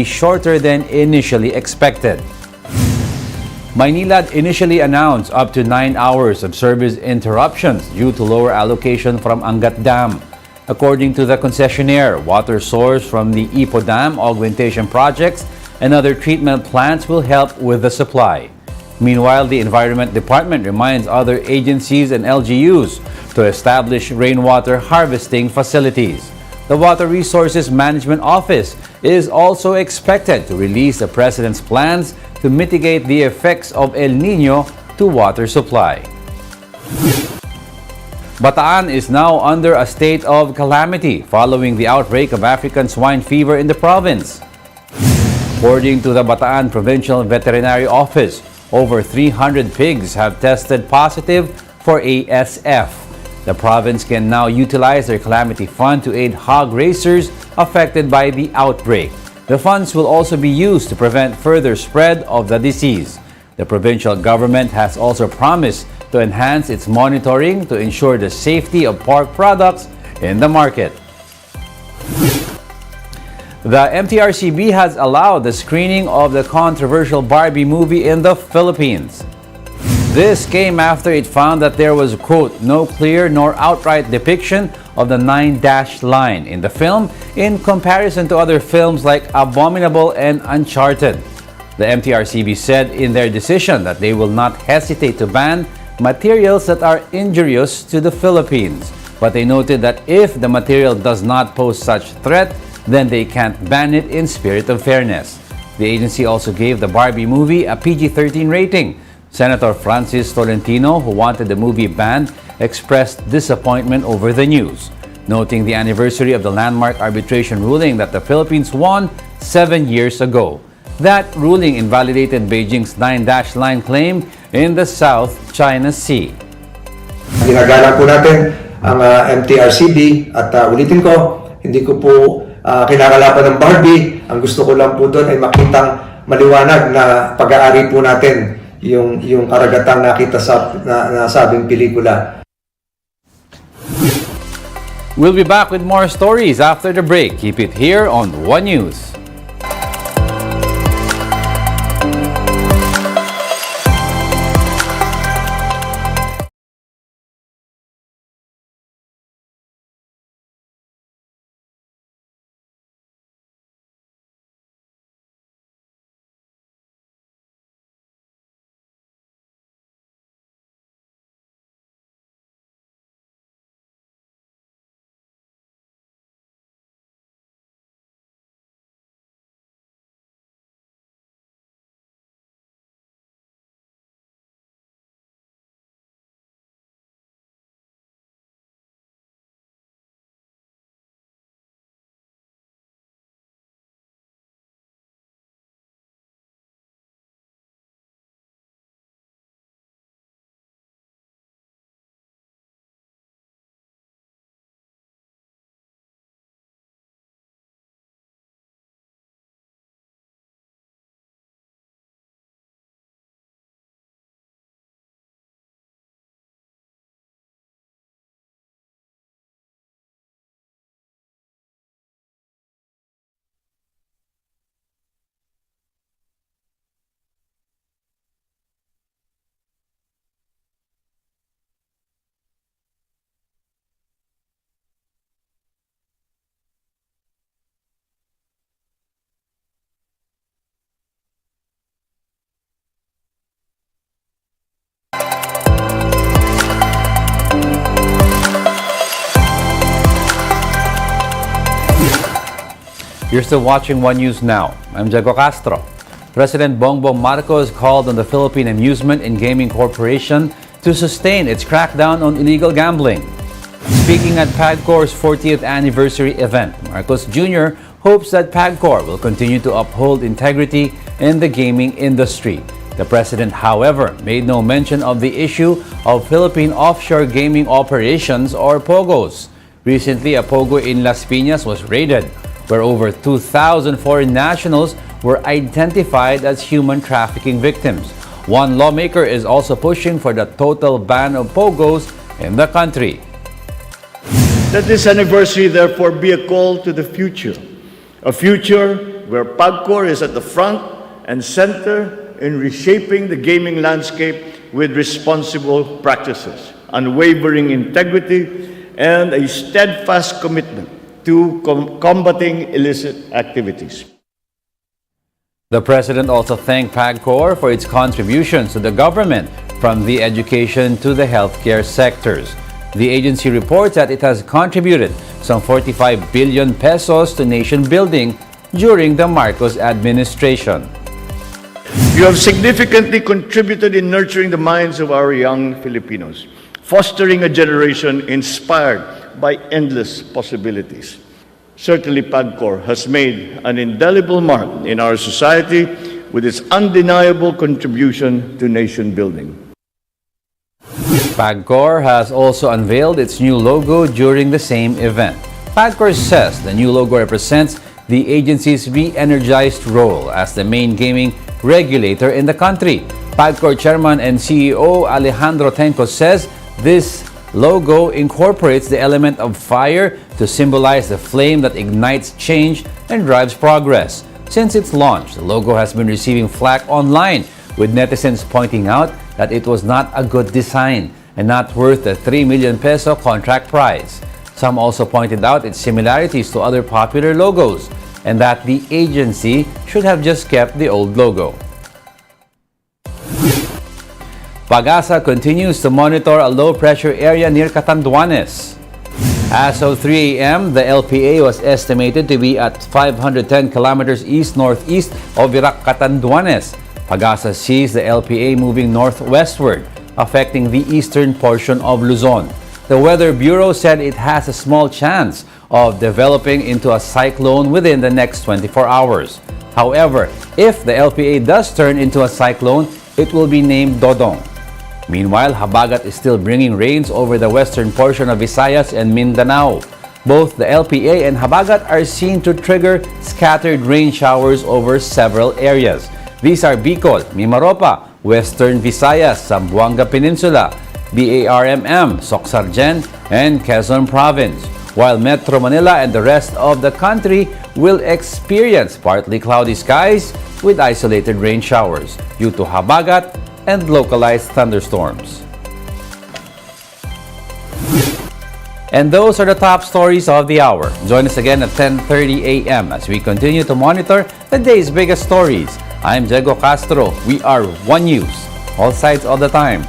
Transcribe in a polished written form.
shorter than initially expected. Maynilad initially announced up to 9 hours of service interruptions due to lower allocation from Angat Dam. According to the concessionaire, water sourced from the Ipo Dam augmentation projects and other treatment plants will help with the supply. Meanwhile, the Environment Department reminds other agencies and LGUs to establish rainwater harvesting facilities. The Water Resources Management Office is also expected to release the President's plans to mitigate the effects of El Nino to water supply. Bataan is now under a state of calamity following the outbreak of African swine fever in the province. According to the Bataan Provincial Veterinary Office, over 300 pigs have tested positive for ASF. The province can now utilize their calamity fund to aid hog raisers affected by the outbreak. The funds will also be used to prevent further spread of the disease. The provincial government has also promised to enhance its monitoring to ensure the safety of pork products in the market. The MTRCB has allowed the screening of the controversial Barbie movie in the Philippines. This came after it found that there was, quote, no clear nor outright depiction of the 9-dash line in the film in comparison to other films like Abominable and Uncharted. The MTRCB said in their decision that they will not hesitate to ban materials that are injurious to the Philippines. But they noted that if the material does not pose such threat, then they can't ban it in spirit of fairness. The agency also gave the Barbie movie a PG-13 rating. Senator Francis Tolentino, who wanted the movie banned, expressed disappointment over the news, noting the anniversary of the landmark arbitration ruling that the Philippines won 7 years ago. That ruling invalidated Beijing's 9-dash line claim in the South China Sea. Ginagalang po natin ang MTRCB at ulitin ko, hindi ko po kinakalapan ng Barbie. Ang gusto ko lang po doon ay makitang maliwanag na pag-aari po natin yung karagatang nakita sa nasabing pelikula. We'll be back with more stories after the break. Keep it here on One News. You're still watching One News Now. I'm Jago Castro. President Bongbong Marcos called on the Philippine Amusement and Gaming Corporation to sustain its crackdown on illegal gambling. Speaking at PAGCOR's 40th anniversary event, Marcos Jr. hopes that PAGCOR will continue to uphold integrity in the gaming industry. The president, however, made no mention of the issue of Philippine offshore gaming operations or POGOs. Recently, a POGO in Las Piñas was raided, where over 2,000 foreign nationals were identified as human trafficking victims. One lawmaker is also pushing for the total ban of POGOs in the country. Let this anniversary therefore be a call to the future, a future where PAGCOR is at the front and center in reshaping the gaming landscape with responsible practices, unwavering integrity, and a steadfast commitment to combating illicit activities. The President also thanked PAGCOR for its contributions to the government from the education to the healthcare sectors. The agency reports that it has contributed some 45 billion pesos to nation building during the Marcos administration. You have significantly contributed in nurturing the minds of our young Filipinos, fostering a generation inspired by endless possibilities. Certainly, PAGCOR has made an indelible mark in our society with its undeniable contribution to nation building. PAGCOR has also unveiled its new logo during the same event. PAGCOR says the new logo represents the agency's re-energized role as the main gaming regulator in the country. PAGCOR Chairman and CEO Alejandro Tenco says this logo incorporates the element of fire to symbolize the flame that ignites change and drives progress. Since its launch, the logo has been receiving flack online, with netizens pointing out that it was not a good design and not worth the 3 million peso contract price. Some also pointed out its similarities to other popular logos and that the agency should have just kept the old logo. Pagasa continues to monitor a low-pressure area near Catanduanes. As of 3 a.m., the LPA was estimated to be at 510 kilometers east-northeast of Virac, Catanduanes. Pagasa sees the LPA moving northwestward, affecting the eastern portion of Luzon. The Weather Bureau said it has a small chance of developing into a cyclone within the next 24 hours. However, if the LPA does turn into a cyclone, it will be named Dodong. Meanwhile, Habagat is still bringing rains over the western portion of Visayas and Mindanao. Both the LPA and Habagat are seen to trigger scattered rain showers over several areas. These are Bicol, Mimaropa, Western Visayas, Zamboanga Peninsula, BARMM, Soxargen, and Quezon Province, while Metro Manila and the rest of the country will experience partly cloudy skies with isolated rain showers due to Habagat and localized thunderstorms. And those are the top stories of the hour. Join us again at 10:30 a.m. as we continue to monitor the day's biggest stories. I'm Diego Castro. We are One News, all sides all the time.